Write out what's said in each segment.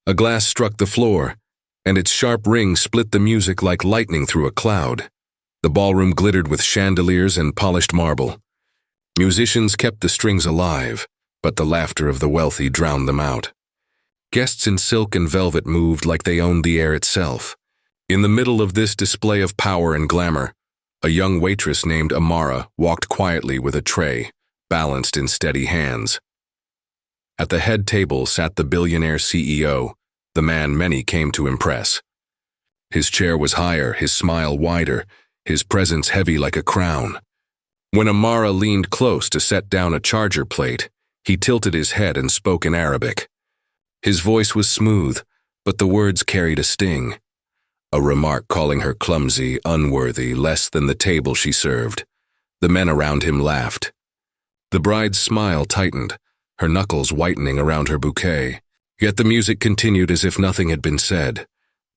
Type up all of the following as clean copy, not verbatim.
A glass struck the floor, and its sharp ring split the music like lightning through a cloud. The ballroom glittered with chandeliers and polished marble. Musicians kept the strings alive, but the laughter of the wealthy drowned them out. Guests in silk and velvet moved like they owned the air itself. In the middle of this display of power and glamour, a young waitress named Amara walked quietly with a tray, balanced in steady hands. At the head table sat the billionaire CEO, the man many came to impress. His chair was higher, his smile wider, his presence heavy like a crown. When Amara leaned close to set down a charger plate, he tilted his head and spoke in Arabic. His voice was smooth, but the words carried a sting. A remark calling her clumsy, unworthy, less than the table she served. The men around him laughed. The bride's smile tightened, her knuckles whitening around her bouquet. Yet the music continued as if nothing had been said.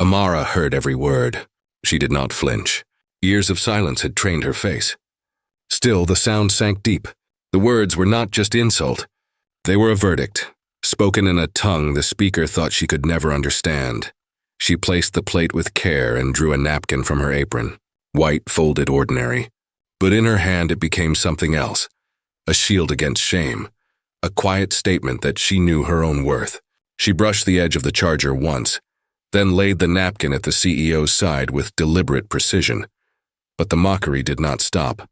Amara heard every word. She did not flinch. Years of silence had trained her face. Still, the sound sank deep. The words were not just insult. They were a verdict, spoken in a tongue the speaker thought she could never understand. She placed the plate with care and drew a napkin from her apron, white, folded, ordinary. But in her hand it became something else, a shield against shame, a quiet statement that she knew her own worth. She brushed the edge of the charger once, then laid the napkin at the CEO's side with deliberate precision. But the mockery did not stop.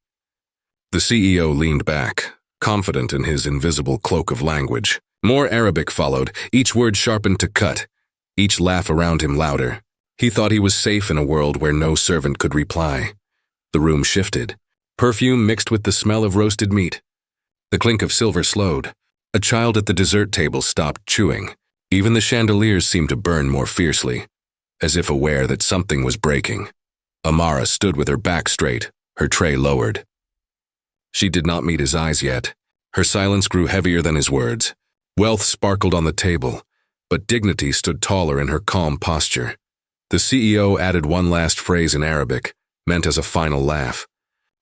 The CEO leaned back, confident in his invisible cloak of language. More Arabic followed, each word sharpened to cut, each laugh around him louder. He thought he was safe in a world where no servant could reply. The room shifted. Perfume mixed with the smell of roasted meat. The clink of silver slowed. A child at the dessert table stopped chewing. Even the chandeliers seemed to burn more fiercely, as if aware that something was breaking. Amara stood with her back straight, her tray lowered. She did not meet his eyes yet. Her silence grew heavier than his words. Wealth sparkled on the table, but dignity stood taller in her calm posture. The CEO added one last phrase in Arabic, meant as a final laugh.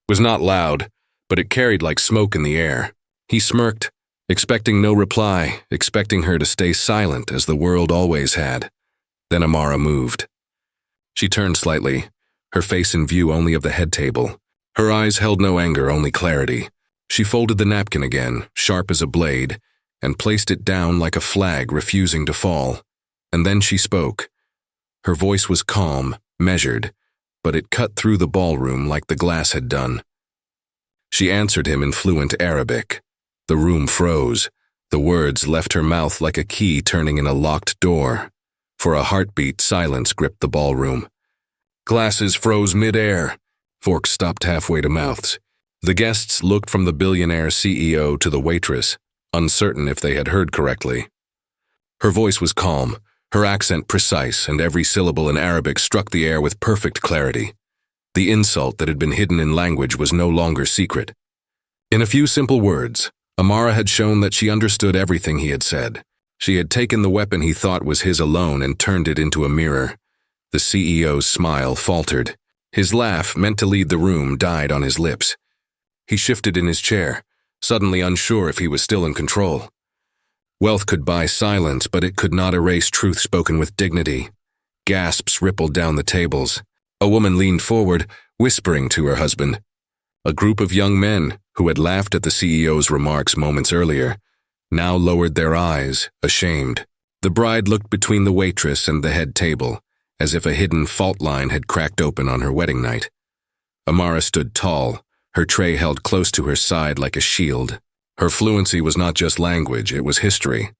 It was not loud, but it carried like smoke in the air. He smirked, expecting no reply, expecting her to stay silent as the world always had. Then Amara moved. She turned slightly, her face in view only of the head table. Her eyes held no anger, only clarity. She folded the napkin again, sharp as a blade, and placed it down like a flag refusing to fall. And then she spoke. Her voice was calm, measured, but it cut through the ballroom like the glass had done. She answered him in fluent Arabic. The room froze. The words left her mouth like a key turning in a locked door. For a heartbeat, silence gripped the ballroom. Glasses froze mid-air. Forks stopped halfway to mouths. The guests looked from the billionaire CEO to the waitress, uncertain if they had heard correctly. Her voice was calm, her accent precise, and every syllable in Arabic struck the air with perfect clarity. The insult that had been hidden in language was no longer secret. In a few simple words, Amara had shown that she understood everything he had said. She had taken the weapon he thought was his alone and turned it into a mirror. The CEO's smile faltered. His laugh, meant to lead the room, died on his lips. He shifted in his chair, suddenly unsure if he was still in control. Wealth could buy silence, but it could not erase truth spoken with dignity. Gasps rippled down the tables. A woman leaned forward, whispering to her husband. A group of young men, who had laughed at the CEO's remarks moments earlier, now lowered their eyes, ashamed. The bride looked between the waitress and the head table, as if a hidden fault line had cracked open on her wedding night. Amara stood tall, her tray held close to her side like a shield. Her fluency was not just language, it was history.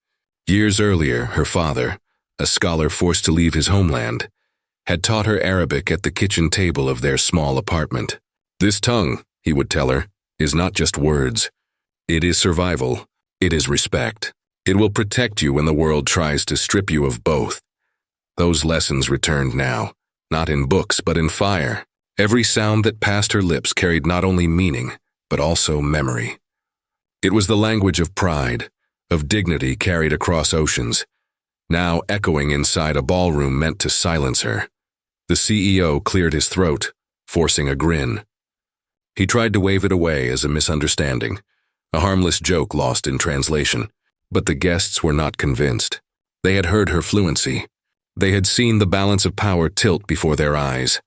Years earlier, her father, a scholar forced to leave his homeland, had taught her Arabic at the kitchen table of their small apartment. This tongue, he would tell her, is not just words. It is survival. It is respect. It will protect you when the world tries to strip you of both. Those lessons returned now, not in books but in fire. Every sound that passed her lips carried not only meaning, but also memory. It was the language of pride, of dignity carried across oceans, now echoing inside a ballroom meant to silence her. The CEO cleared his throat, forcing a grin. He tried to wave it away as a misunderstanding, a harmless joke lost in translation, but the guests were not convinced. They had heard her fluency. They had seen the balance of power tilt before their eyes.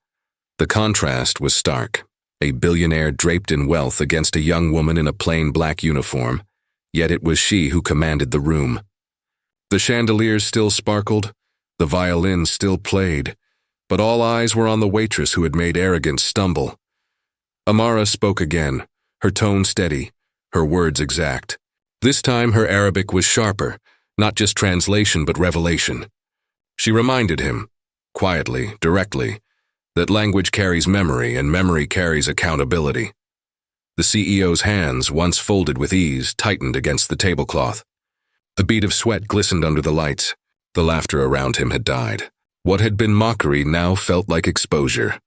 The contrast was stark. A billionaire draped in wealth against a young woman in a plain black uniform, yet it was she who commanded the room. The chandeliers still sparkled, the violin still played, but all eyes were on the waitress who had made arrogance stumble. Amara spoke again, her tone steady, her words exact. This time her Arabic was sharper, not just translation but revelation. She reminded him, quietly, directly, that language carries memory and memory carries accountability. The CEO's hands, once folded with ease, tightened against the tablecloth. A bead of sweat glistened under the lights. The laughter around him had died. What had been mockery now felt like exposure.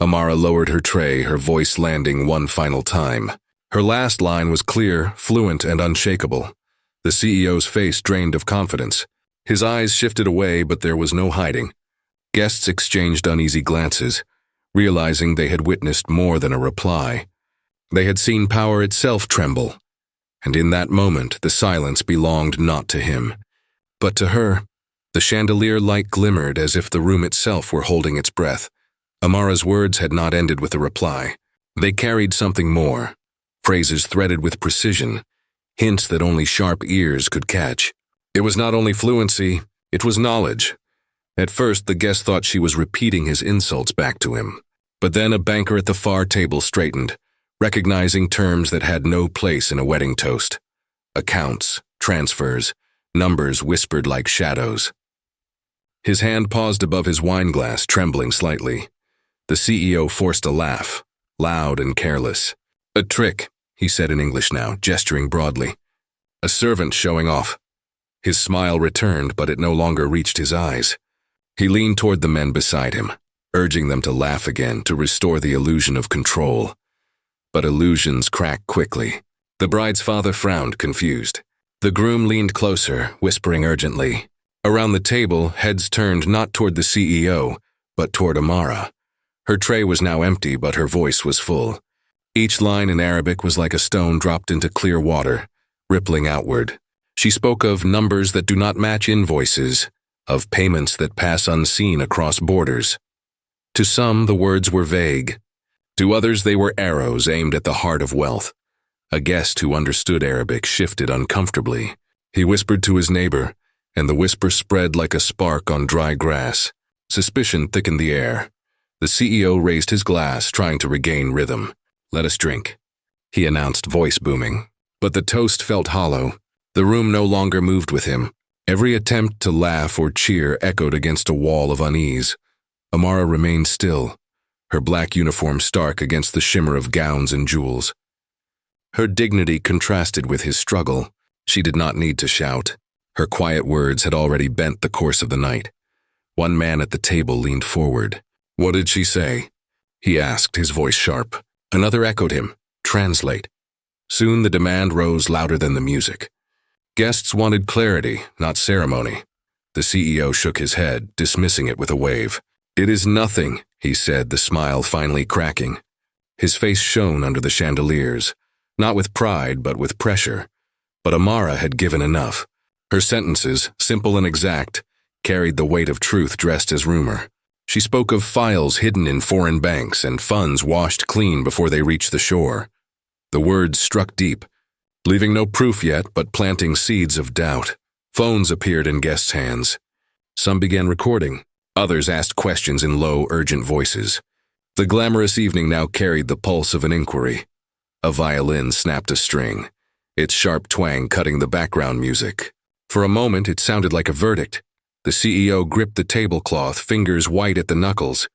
Amara lowered her tray, her voice landing one final time. Her last line was clear, fluent, and unshakable. The CEO's face drained of confidence. His eyes shifted away, but there was no hiding. Guests exchanged uneasy glances, realizing they had witnessed more than a reply. They had seen power itself tremble, and in that moment the silence belonged not to him, but to her. The chandelier light glimmered as if the room itself were holding its breath. Amara's words had not ended with a reply. They carried something more, phrases threaded with precision, hints that only sharp ears could catch. It was not only fluency, it was knowledge. At first, the guest thought she was repeating his insults back to him. But then a banker at the far table straightened, recognizing terms that had no place in a wedding toast. Accounts, transfers, numbers whispered like shadows. His hand paused above his wine glass, trembling slightly. The CEO forced a laugh, loud and careless. "A trick," he said in English now, gesturing broadly. "A servant showing off." His smile returned, but it no longer reached his eyes. He leaned toward the men beside him, urging them to laugh again to restore the illusion of control. But illusions crack quickly. The bride's father frowned, confused. The groom leaned closer, whispering urgently. Around the table, heads turned not toward the CEO, but toward Amara. Her tray was now empty, but her voice was full. Each line in Arabic was like a stone dropped into clear water, rippling outward. She spoke of numbers that do not match invoices, of payments that pass unseen across borders. To some, the words were vague. To others, they were arrows aimed at the heart of wealth. A guest who understood Arabic shifted uncomfortably. He whispered to his neighbor, and the whisper spread like a spark on dry grass. Suspicion thickened the air. The CEO raised his glass, trying to regain rhythm. "Let us drink," he announced, voice booming. But the toast felt hollow. The room no longer moved with him. Every attempt to laugh or cheer echoed against a wall of unease. Amara remained still, her black uniform stark against the shimmer of gowns and jewels. Her dignity contrasted with his struggle. She did not need to shout. Her quiet words had already bent the course of the night. One man at the table leaned forward. "What did she say?" he asked, his voice sharp. Another echoed him. "Translate." Soon the demand rose louder than the music. Guests wanted clarity, not ceremony. The CEO shook his head, dismissing it with a wave. "It is nothing," he said, the smile finally cracking. His face shone under the chandeliers, not with pride but with pressure. But Amara had given enough. Her sentences, simple and exact, carried the weight of truth dressed as rumor. She spoke of files hidden in foreign banks and funds washed clean before they reached the shore. The words struck deep, leaving no proof yet but planting seeds of doubt. Phones appeared in guests' hands. Some began recording. Others asked questions in low, urgent voices. The glamorous evening now carried the pulse of an inquiry. A violin snapped a string, its sharp twang cutting the background music. For a moment, it sounded like a verdict. The CEO gripped the tablecloth, fingers white at the knuckles.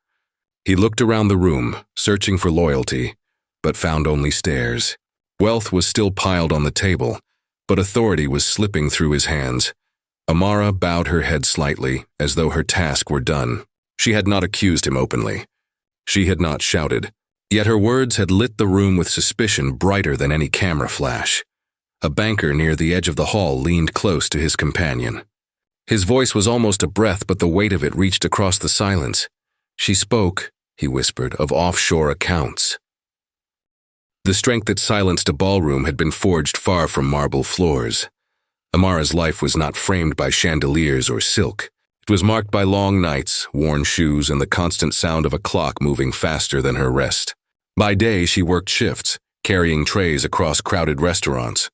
He looked around the room, searching for loyalty, but found only stares. Wealth was still piled on the table, but authority was slipping through his hands. Amara bowed her head slightly, as though her task were done. She had not accused him openly. She had not shouted. Yet her words had lit the room with suspicion brighter than any camera flash. A banker near the edge of the hall leaned close to his companion. His voice was almost a breath, but the weight of it reached across the silence. "She spoke," he whispered, "of offshore accounts." The strength that silenced a ballroom had been forged far from marble floors. Amara's life was not framed by chandeliers or silk. It was marked by long nights, worn shoes, and the constant sound of a clock moving faster than her rest. By day, she worked shifts, carrying trays across crowded restaurants.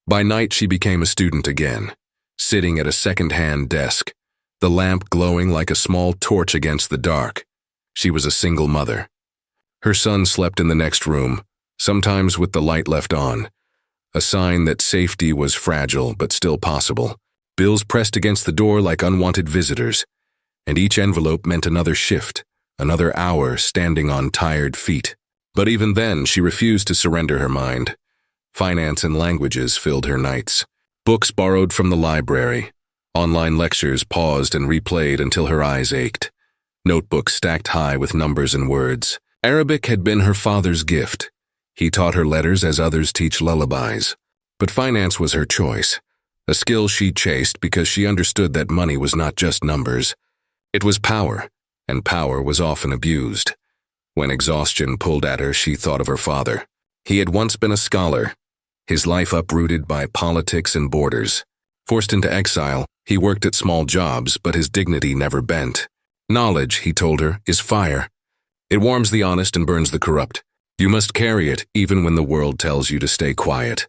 By night, she became a student again, sitting at a second-hand desk, the lamp glowing like a small torch against the dark. She was a single mother. Her son slept in the next room, sometimes with the light left on, a sign that safety was fragile but still possible. Bills pressed against the door like unwanted visitors, and each envelope meant another shift, another hour standing on tired feet. But even then, she refused to surrender her mind. Finance and languages filled her nights. Books borrowed from the library. Online lectures paused and replayed until her eyes ached. Notebooks stacked high with numbers and words. Arabic had been her father's gift. He taught her letters as others teach lullabies. But finance was her choice, a skill she chased because she understood that money was not just numbers. It was power, and power was often abused. When exhaustion pulled at her, she thought of her father. He had once been a scholar, his life uprooted by politics and borders. Forced into exile, he worked at small jobs, but his dignity never bent. Knowledge, he told her, is fire. It warms the honest and burns the corrupt. You must carry it even when the world tells you to stay quiet.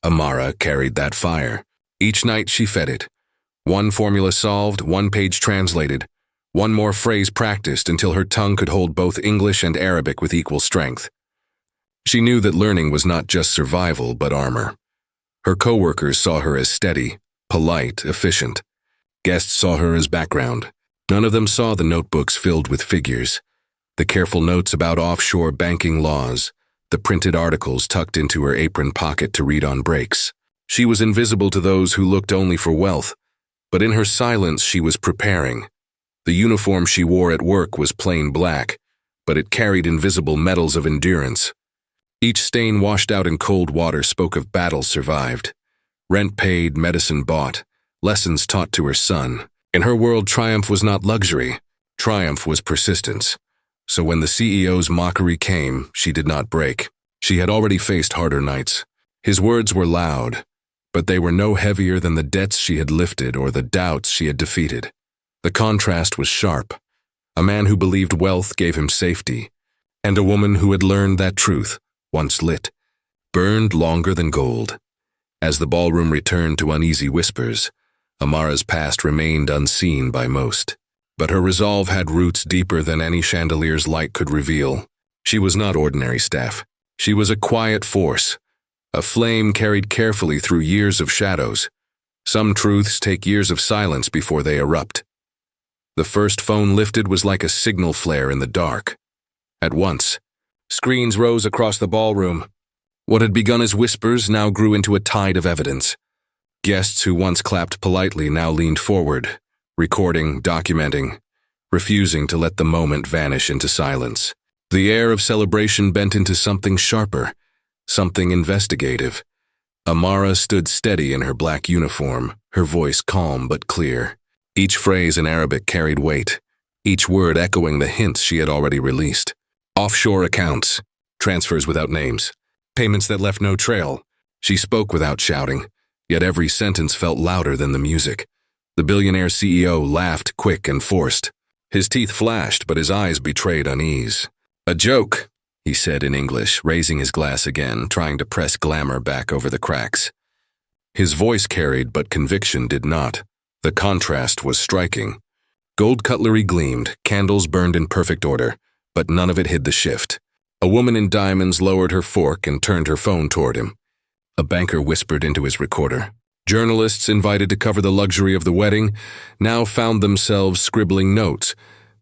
Amara carried that fire. Each night she fed it. One formula solved, one page translated, one more phrase practiced until her tongue could hold both English and Arabic with equal strength. She knew that learning was not just survival but armor. Her coworkers saw her as steady, polite, efficient. Guests saw her as background. None of them saw the notebooks filled with figures, the careful notes about offshore banking laws, the printed articles tucked into her apron pocket to read on breaks. She was invisible to those who looked only for wealth, but in her silence she was preparing. The uniform she wore at work was plain black, but it carried invisible medals of endurance. Each stain washed out in cold water spoke of battles survived. Rent paid, medicine bought, lessons taught to her son. In her world, triumph was not luxury. Triumph was persistence. So when the CEO's mockery came, she did not break. She had already faced harder nights. His words were loud, but they were no heavier than the debts she had lifted or the doubts she had defeated. The contrast was sharp. A man who believed wealth gave him safety, and a woman who had learned that truth, once lit, burned longer than gold. As the ballroom returned to uneasy whispers, Amara's past remained unseen by most. But her resolve had roots deeper than any chandelier's light could reveal. She was not ordinary staff. She was a quiet force, a flame carried carefully through years of shadows. Some truths take years of silence before they erupt. The first phone lifted was like a signal flare in the dark. At once, screens rose across the ballroom. What had begun as whispers now grew into a tide of evidence. Guests who once clapped politely now leaned forward, recording, documenting, refusing to let the moment vanish into silence. The air of celebration bent into something sharper, something investigative. Amara stood steady in her black uniform, her voice calm but clear. Each phrase in Arabic carried weight, each word echoing the hints she had already released. Offshore accounts, transfers without names, payments that left no trail. She spoke without shouting, yet every sentence felt louder than the music. The billionaire CEO laughed quick and forced. His teeth flashed, but his eyes betrayed unease. "A joke," he said in English, raising his glass again, trying to press glamour back over the cracks. His voice carried, but conviction did not. The contrast was striking. Gold cutlery gleamed, candles burned in perfect order, but none of it hid the shift. A woman in diamonds lowered her fork and turned her phone toward him. A banker whispered into his recorder. Journalists invited to cover the luxury of the wedding now found themselves scribbling notes,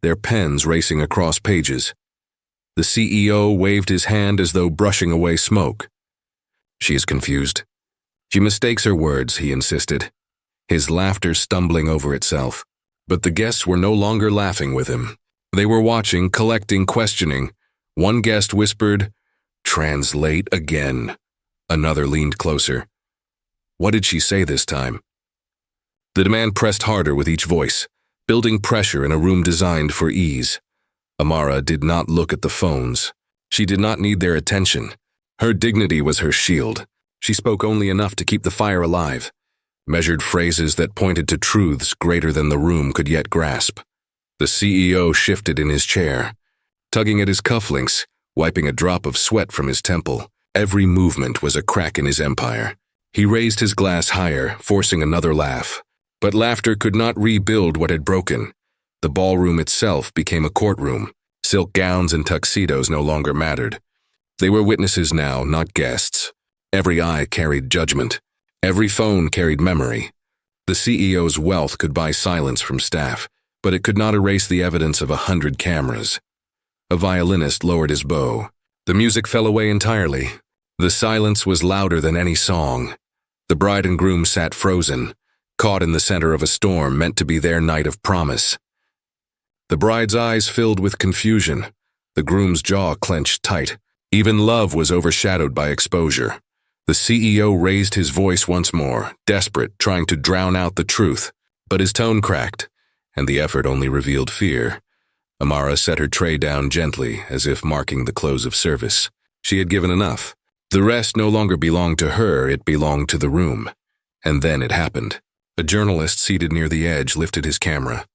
their pens racing across pages. The CEO waved his hand as though brushing away smoke. "She is confused. She mistakes her words," he insisted, his laughter stumbling over itself. But the guests were no longer laughing with him. They were watching, collecting, questioning. One guest whispered, "Translate again." Another leaned closer. What did she say this time? The demand pressed harder with each voice, building pressure in a room designed for ease. Amara did not look at the phones. She did not need their attention. Her dignity was her shield. She spoke only enough to keep the fire alive. measured phrases that pointed to truths greater than the room could yet grasp. The CEO shifted in his chair, tugging at his cufflinks, wiping a drop of sweat from his temple. Every movement was a crack in his empire. He raised his glass higher, forcing another laugh. But laughter could not rebuild what had broken. The ballroom itself became a courtroom. Silk gowns and tuxedos no longer mattered. They were witnesses now, not guests. Every eye carried judgment. Every phone carried memory. The CEO's wealth could buy silence from staff, but it could not erase the evidence of 100 cameras. A violinist lowered his bow. The music fell away entirely. The silence was louder than any song. The bride and groom sat frozen, caught in the center of a storm meant to be their night of promise. The bride's eyes filled with confusion. The groom's jaw clenched tight. Even love was overshadowed by exposure. The CEO raised his voice once more, desperate, trying to drown out the truth. But his tone cracked, and the effort only revealed fear. Amara set her tray down gently, as if marking the close of service. She had given enough. The rest no longer belonged to her, it belonged to the room. And then it happened. A journalist seated near the edge lifted his camera.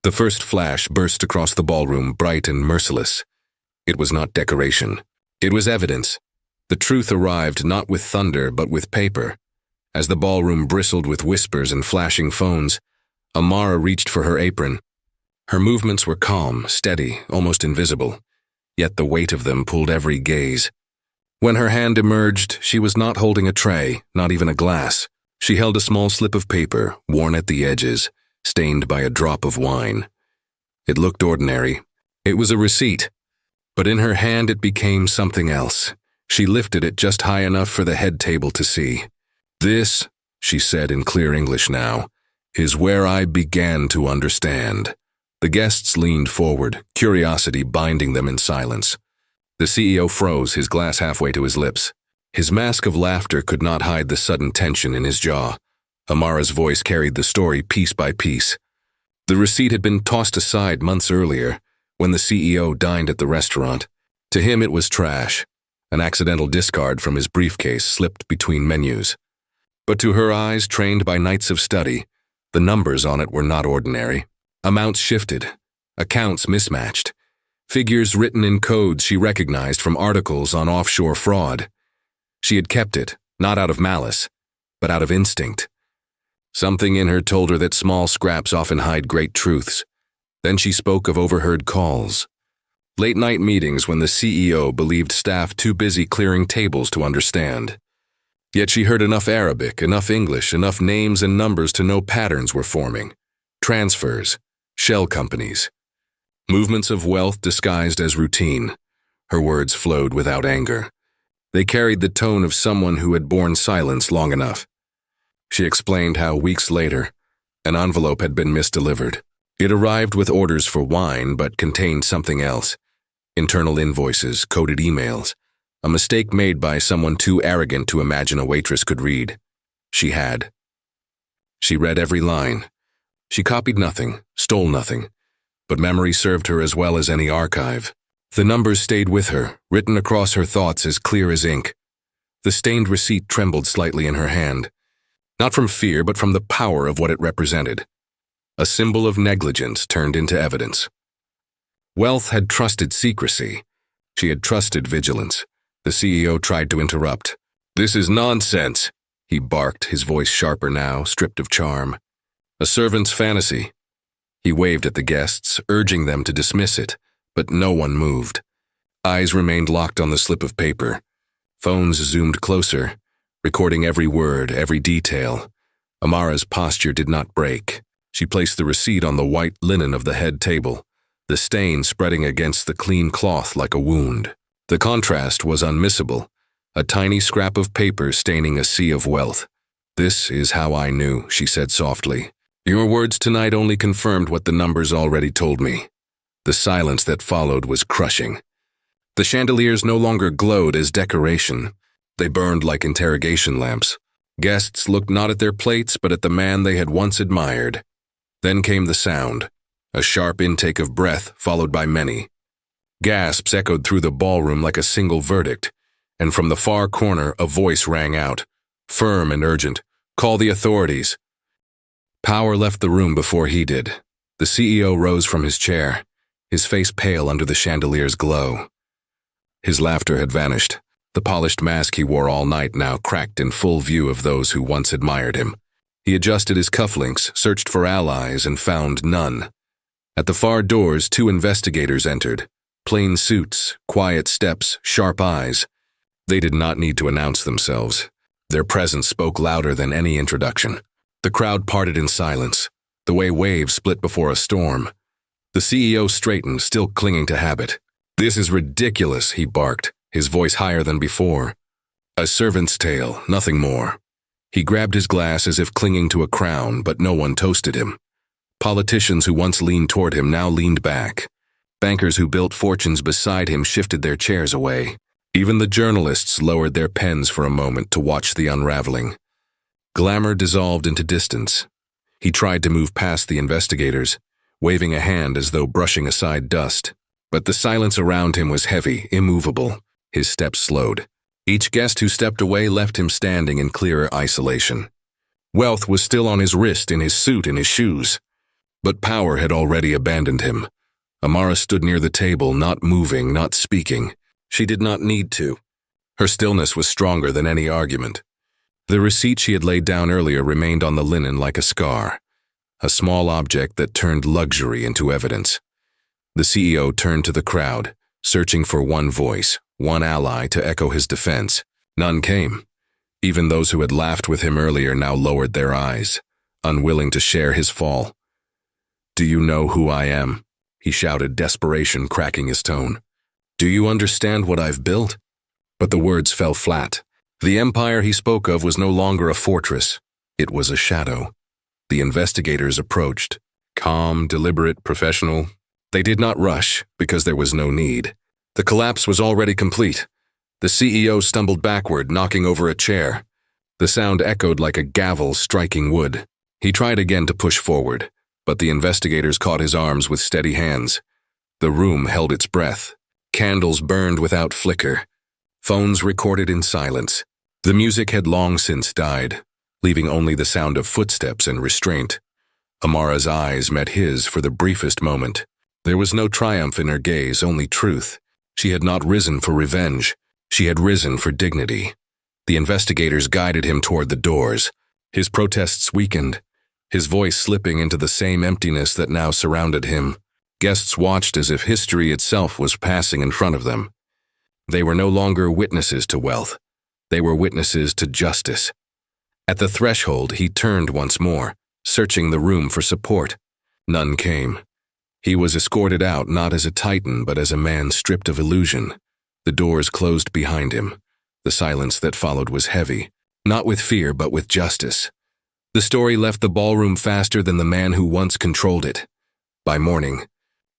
The first flash burst across the ballroom, bright and merciless. It was not decoration. It was evidence. The truth arrived not with thunder, but with paper. As the ballroom bristled with whispers and flashing phones, Amara reached for her apron. Her movements were calm, steady, almost invisible. Yet the weight of them pulled every gaze. When her hand emerged, she was not holding a tray, not even a glass. She held a small slip of paper, worn at the edges, stained by a drop of wine. It looked ordinary. It was a receipt. But in her hand it became something else. She lifted it just high enough for the head table to see. "This," she said in clear English now, "is where I began to understand." The guests leaned forward, curiosity binding them in silence. The CEO froze, his glass halfway to his lips. His mask of laughter could not hide the sudden tension in his jaw. Amara's voice carried the story piece by piece. The receipt had been tossed aside months earlier, when the CEO dined at the restaurant. To him it was trash, an accidental discard from his briefcase slipped between menus. But to her eyes, trained by nights of study, the numbers on it were not ordinary. Amounts shifted, accounts mismatched, figures written in codes she recognized from articles on offshore fraud. She had kept it, not out of malice, but out of instinct. Something in her told her that small scraps often hide great truths. Then she spoke of overheard calls. Late-night meetings when the CEO believed staff too busy clearing tables to understand. Yet she heard enough Arabic, enough English, enough names and numbers to know patterns were forming. Transfers, shell companies, movements of wealth disguised as routine. Her words flowed without anger. They carried the tone of someone who had borne silence long enough. She explained how, weeks later, an envelope had been misdelivered. It arrived with orders for wine, but contained something else. Internal invoices, coded emails. A mistake made by someone too arrogant to imagine a waitress could read. She had. She read every line. She copied nothing, stole nothing. But memory served her as well as any archive. The numbers stayed with her, written across her thoughts as clear as ink. The stained receipt trembled slightly in her hand. Not from fear, but from the power of what it represented. A symbol of negligence turned into evidence. Wealth had trusted secrecy. She had trusted vigilance. The CEO tried to interrupt. "This is nonsense," he barked, his voice sharper now, stripped of charm. "A servant's fantasy." He waved at the guests, urging them to dismiss it, but no one moved. Eyes remained locked on the slip of paper. Phones zoomed closer, recording every word, every detail. Amara's posture did not break. She placed the receipt on the white linen of the head table, the stain spreading against the clean cloth like a wound. The contrast was unmissable, a tiny scrap of paper staining a sea of wealth. "This is how I knew," she said softly. "Your words tonight only confirmed what the numbers already told me." The silence that followed was crushing. The chandeliers no longer glowed as decoration. They burned like interrogation lamps. Guests looked not at their plates, but at the man they had once admired. Then came the sound, a sharp intake of breath followed by many. Gasps echoed through the ballroom like a single verdict, and from the far corner a voice rang out, firm and urgent. Call the authorities. Power left the room before he did. The CEO rose from his chair, his face pale under the chandelier's glow. His laughter had vanished. The polished mask he wore all night now cracked in full view of those who once admired him. He adjusted his cufflinks, searched for allies, and found none. At the far doors, 2 investigators entered. Plain suits, quiet steps, sharp eyes. They did not need to announce themselves. Their presence spoke louder than any introduction. The crowd parted in silence, the way waves split before a storm. The CEO straightened, still clinging to habit. "This is ridiculous," he barked, his voice higher than before. "A servant's tale, nothing more." He grabbed his glass as if clinging to a crown, but no one toasted him. Politicians who once leaned toward him now leaned back. Bankers who built fortunes beside him shifted their chairs away. Even the journalists lowered their pens for a moment to watch the unraveling. Glamour dissolved into distance. He tried to move past the investigators, waving a hand as though brushing aside dust. But the silence around him was heavy, immovable. His steps slowed. Each guest who stepped away left him standing in clearer isolation. Wealth was still on his wrist, in his suit, in his shoes. But power had already abandoned him. Amara stood near the table, not moving, not speaking. She did not need to. Her stillness was stronger than any argument. The receipt she had laid down earlier remained on the linen like a scar, a small object that turned luxury into evidence. The CEO turned to the crowd, searching for one voice, one ally to echo his defense. None came. Even those who had laughed with him earlier now lowered their eyes, unwilling to share his fall. "Do you know who I am?" he shouted, desperation cracking his tone. "Do you understand what I've built?" But the words fell flat. The empire he spoke of was no longer a fortress. It was a shadow. The investigators approached. Calm, deliberate, professional. They did not rush, because there was no need. The collapse was already complete. The CEO stumbled backward, knocking over a chair. The sound echoed like a gavel striking wood. He tried again to push forward, but the investigators caught his arms with steady hands. The room held its breath. Candles burned without flicker. Phones recorded in silence. The music had long since died, leaving only the sound of footsteps and restraint. Amara's eyes met his for the briefest moment. There was no triumph in her gaze, only truth. She had not risen for revenge. She had risen for dignity. The investigators guided him toward the doors. His protests weakened, his voice slipping into the same emptiness that now surrounded him. Guests watched as if history itself was passing in front of them. They were no longer witnesses to wealth. They were witnesses to justice. At the threshold, he turned once more, searching the room for support. None came. He was escorted out not as a titan, but as a man stripped of illusion. The doors closed behind him. The silence that followed was heavy, not with fear, but with justice. The story left the ballroom faster than the man who once controlled it. By morning,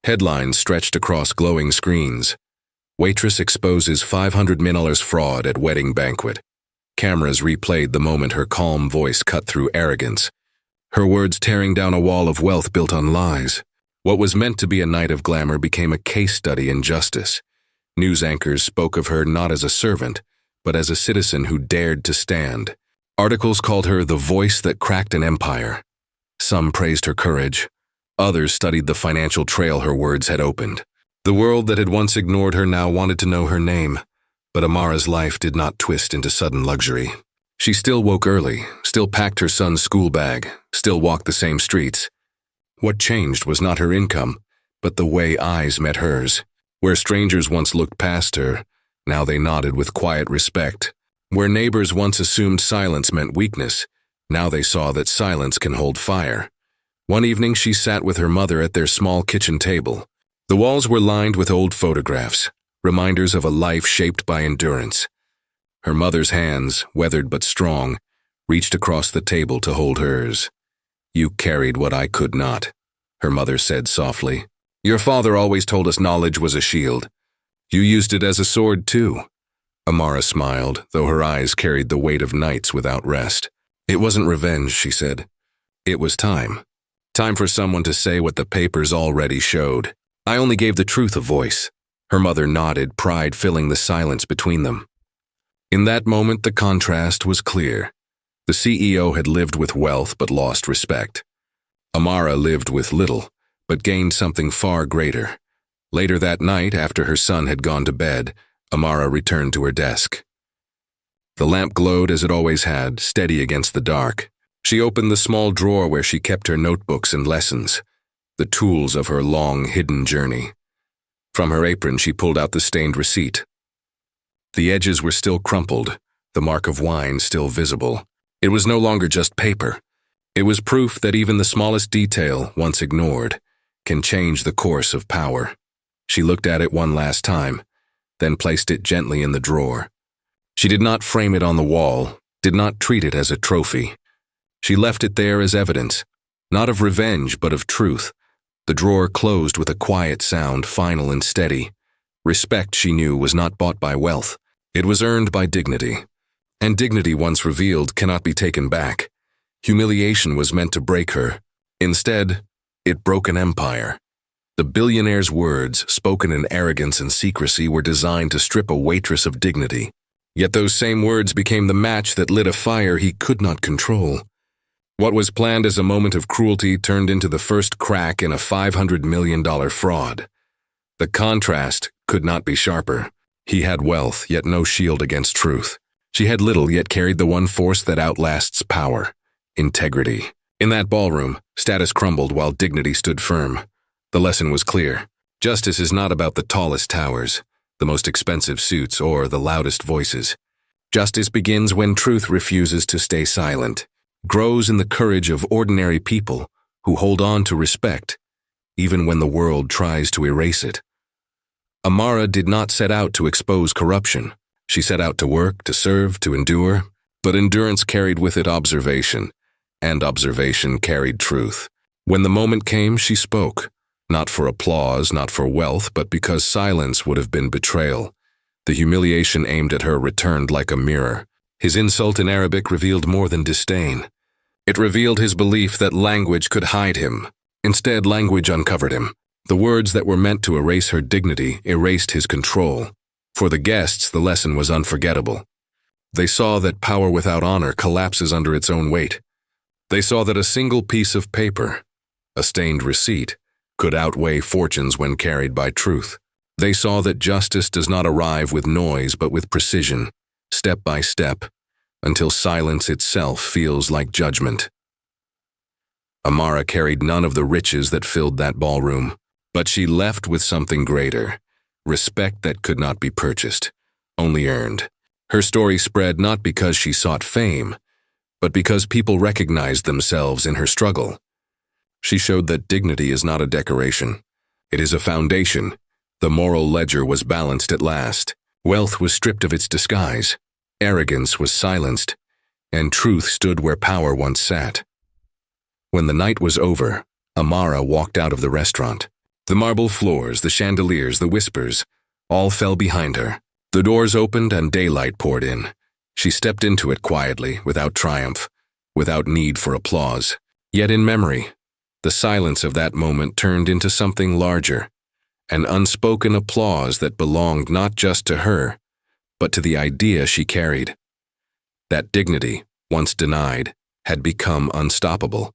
headlines stretched across glowing screens. Waitress exposes $500 fraud at wedding banquet. Cameras replayed the moment her calm voice cut through arrogance, her words tearing down a wall of wealth built on lies. What was meant to be a night of glamour became a case study in justice. News anchors spoke of her not as a servant, but as a citizen who dared to stand. Articles called her the voice that cracked an empire. Some praised her courage. Others studied the financial trail her words had opened. The world that had once ignored her now wanted to know her name, but Amara's life did not twist into sudden luxury. She still woke early, still packed her son's school bag, still walked the same streets. What changed was not her income, but the way eyes met hers. Where strangers once looked past her, now they nodded with quiet respect. Where neighbors once assumed silence meant weakness, now they saw that silence can hold fire. One evening she sat with her mother at their small kitchen table. The walls were lined with old photographs, reminders of a life shaped by endurance. Her mother's hands, weathered but strong, reached across the table to hold hers. "You carried what I could not," her mother said softly. "Your father always told us knowledge was a shield. You used it as a sword too." Amara smiled, though her eyes carried the weight of nights without rest. "It wasn't revenge," she said. "It was time. Time for someone to say what the papers already showed. I only gave the truth a voice." Her mother nodded, pride filling the silence between them. In that moment, the contrast was clear. The CEO had lived with wealth but lost respect. Amara lived with little, but gained something far greater. Later that night, after her son had gone to bed, Amara returned to her desk. The lamp glowed as it always had, steady against the dark. She opened the small drawer where she kept her notebooks and lessons, the tools of her long, hidden journey. From her apron, she pulled out the stained receipt. The edges were still crumpled, the mark of wine still visible. It was no longer just paper. It was proof that even the smallest detail, once ignored, can change the course of power. She looked at it one last time, then placed it gently in the drawer. She did not frame it on the wall, did not treat it as a trophy. She left it there as evidence, not of revenge but of truth. The drawer closed with a quiet sound, final and steady. Respect, she knew, was not bought by wealth. It was earned by dignity. And dignity, once revealed, cannot be taken back. Humiliation was meant to break her. Instead, it broke an empire. The billionaire's words, spoken in arrogance and secrecy, were designed to strip a waitress of dignity. Yet those same words became the match that lit a fire he could not control. What was planned as a moment of cruelty turned into the first crack in a $500 million fraud. The contrast could not be sharper. He had wealth, yet no shield against truth. She had little, yet carried the one force that outlasts power: integrity. In that ballroom, status crumbled while dignity stood firm. The lesson was clear. Justice is not about the tallest towers, the most expensive suits, or the loudest voices. Justice begins when truth refuses to stay silent, grows in the courage of ordinary people who hold on to respect, even when the world tries to erase it. Amara did not set out to expose corruption. She set out to work, to serve, to endure, but endurance carried with it observation, and observation carried truth. When the moment came, she spoke, not for applause, not for wealth, but because silence would have been betrayal. The humiliation aimed at her returned like a mirror. His insult in Arabic revealed more than disdain. It revealed his belief that language could hide him. Instead, language uncovered him. The words that were meant to erase her dignity erased his control. For the guests, the lesson was unforgettable. They saw that power without honor collapses under its own weight. They saw that a single piece of paper, a stained receipt, could outweigh fortunes when carried by truth. They saw that justice does not arrive with noise but with precision, step by step, until silence itself feels like judgment. Amara carried none of the riches that filled that ballroom, but she left with something greater: respect that could not be purchased, only earned. Her story spread not because she sought fame, but because people recognized themselves in her struggle. She showed that dignity is not a decoration. It is a foundation. The moral ledger was balanced at last. Wealth was stripped of its disguise. Arrogance was silenced, and truth stood where power once sat. When the night was over, Amara walked out of the restaurant. The marble floors, the chandeliers, the whispers, all fell behind her. The doors opened and daylight poured in. She stepped into it quietly, without triumph, without need for applause. Yet in memory, the silence of that moment turned into something larger, an unspoken applause that belonged not just to her, but to the idea she carried. That dignity, once denied, had become unstoppable.